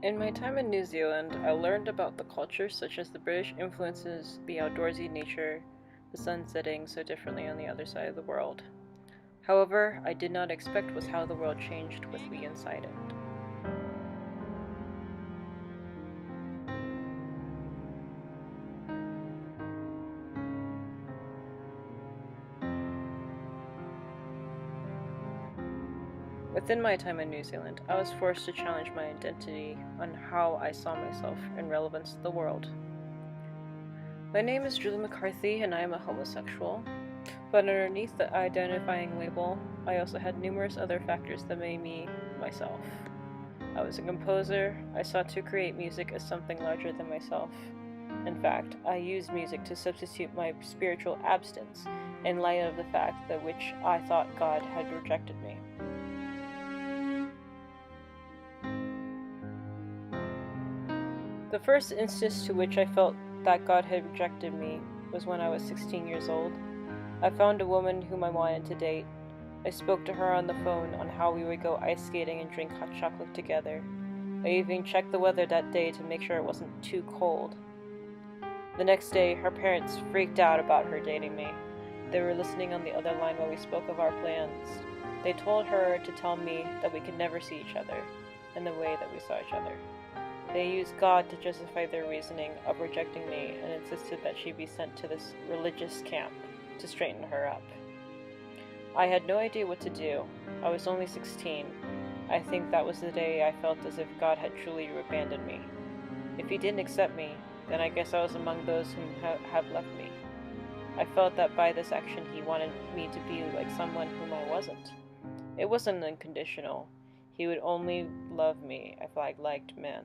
In my time in New Zealand, I learned about the cultures such as the British influences, the outdoorsy nature, the sun setting so differently on the other side of the world. However, I did not expect was how the world changed with me inside it. Within my time in New Zealand, I was forced to challenge my identity on how I saw myself in relevance to the world. My name is Julie McCarthy, and I am a homosexual. But underneath the identifying label, I also had numerous other factors that made me myself. I was a composer. I sought to create music as something larger than myself. In fact, I used music to substitute my spiritual abstinence in light of the fact that which I thought God had rejected me. The first instance to which I felt that God had rejected me was when I was 16 years old. I found a woman whom I wanted to date. I spoke to her on the phone on how we would go ice skating and drink hot chocolate together. I even checked the weather that day to make sure it wasn't too cold. The next day, her parents freaked out about her dating me. They were listening on the other line while we spoke of our plans. They told her to tell me that we could never see each other in the way that we saw each other. They used God to justify their reasoning of rejecting me and insisted that she be sent to this religious camp to straighten her up. I had no idea what to do. I was only 16. I think that was the day I felt as if God had truly abandoned me. If He didn't accept me, then I guess I was among those whom have left me. I felt that by this action He wanted me to be like someone whom I wasn't. It wasn't unconditional. He would only love me if I liked men.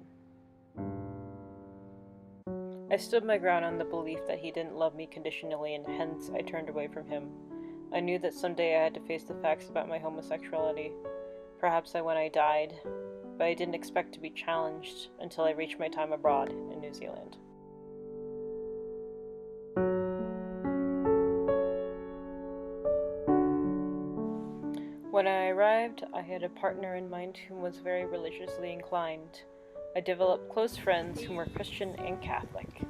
I stood my ground on the belief that He didn't love me conditionally, and hence I turned away from Him. I knew that someday I had to face the facts about my homosexuality, perhaps when I died, but I didn't expect to be challenged until I reached my time abroad in New Zealand. When I arrived, I had a partner in mind who was very religiously inclined. I developed close friends who were Christian and Catholic.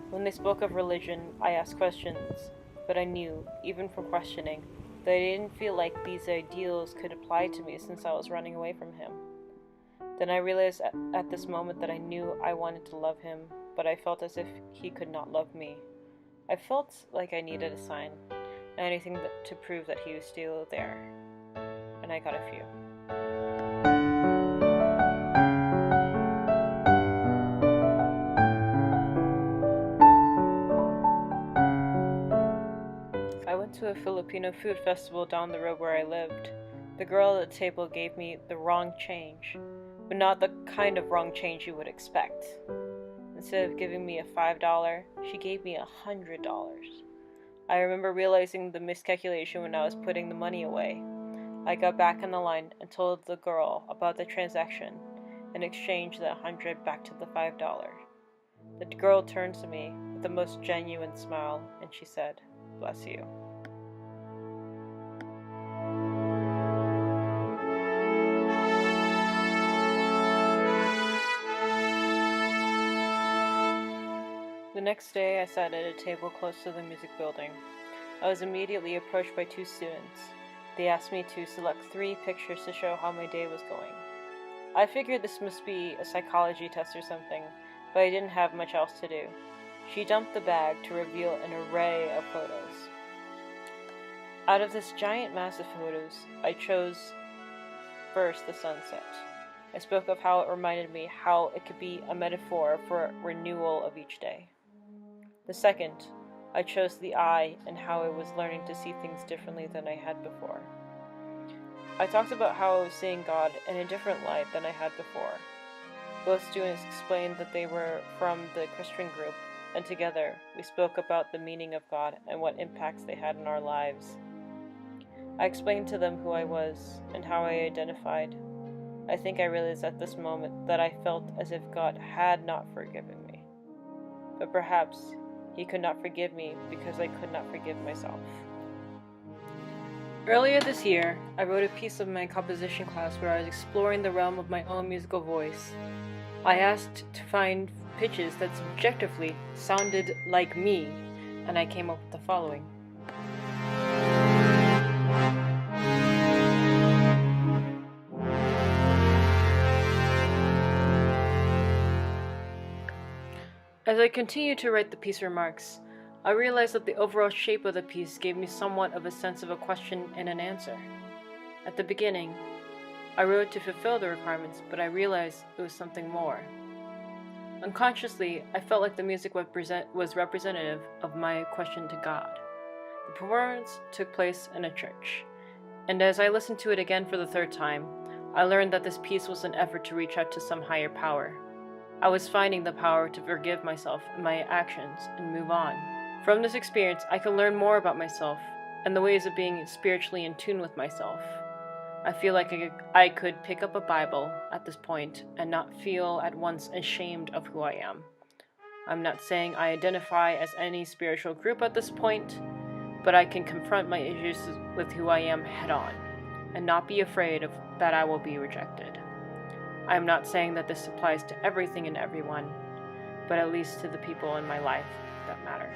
When they spoke of religion, I asked questions, but I knew, even from questioning, that I didn't feel like these ideals could apply to me since I was running away from Him. Then I realized at this moment that I knew I wanted to love Him, but I felt as if He could not love me. I felt like I needed a sign, anything to prove that He was still there, and I got a few. I went to a Filipino food festival down the road where I lived. The girl at the table gave me the wrong change, but not the kind of wrong change you would expect. Instead of giving me a $5, she gave me $100. I remember realizing the miscalculation when I was putting the money away. I got back on the line and told the girl about the transaction and exchanged the 100 back to the $5. The girl turned to me with the most genuine smile and she said, "Bless you." The next day, I sat at a table close to the music building. I was immediately approached by two students. They asked me to select 3 pictures to show how my day was going. I figured this must be a psychology test or something, but I didn't have much else to do. She dumped the bag to reveal an array of photos. Out of this giant mass of photos, I chose first the sunset. I spoke of how it reminded me how it could be a metaphor for renewal of each day. The second, I chose the eye and how I was learning to see things differently than I had before. I talked about how I was seeing God in a different light than I had before. Both students explained that they were from the Christian group, and together we spoke about the meaning of God and what impacts they had in our lives. I explained to them who I was and how I identified. I think I realized at this moment that I felt as if God had not forgiven me. But perhaps He could not forgive me because I could not forgive myself. Earlier this year, I wrote a piece of my composition class where I was exploring the realm of my own musical voice. I asked to find pitches that subjectively sounded like me, and I came up with the following. As I continued to write the piece remarks, I realized that the overall shape of the piece gave me somewhat of a sense of a question and an answer. At the beginning, I wrote to fulfill the requirements, but I realized it was something more. Unconsciously, I felt like the music was representative of my question to God. The performance took place in a church, and as I listened to it again for the third time, I learned that this piece was an effort to reach out to some higher power. I was finding the power to forgive myself and my actions and move on. From this experience, I could learn more about myself and the ways of being spiritually in tune with myself. I feel like I could pick up a Bible at this point and not feel at once ashamed of who I am. I'm not saying I identify as any spiritual group at this point, but I can confront my issues with who I am head on and not be afraid of that I will be rejected. I am not saying that this applies to everything and everyone, but at least to the people in my life that matter.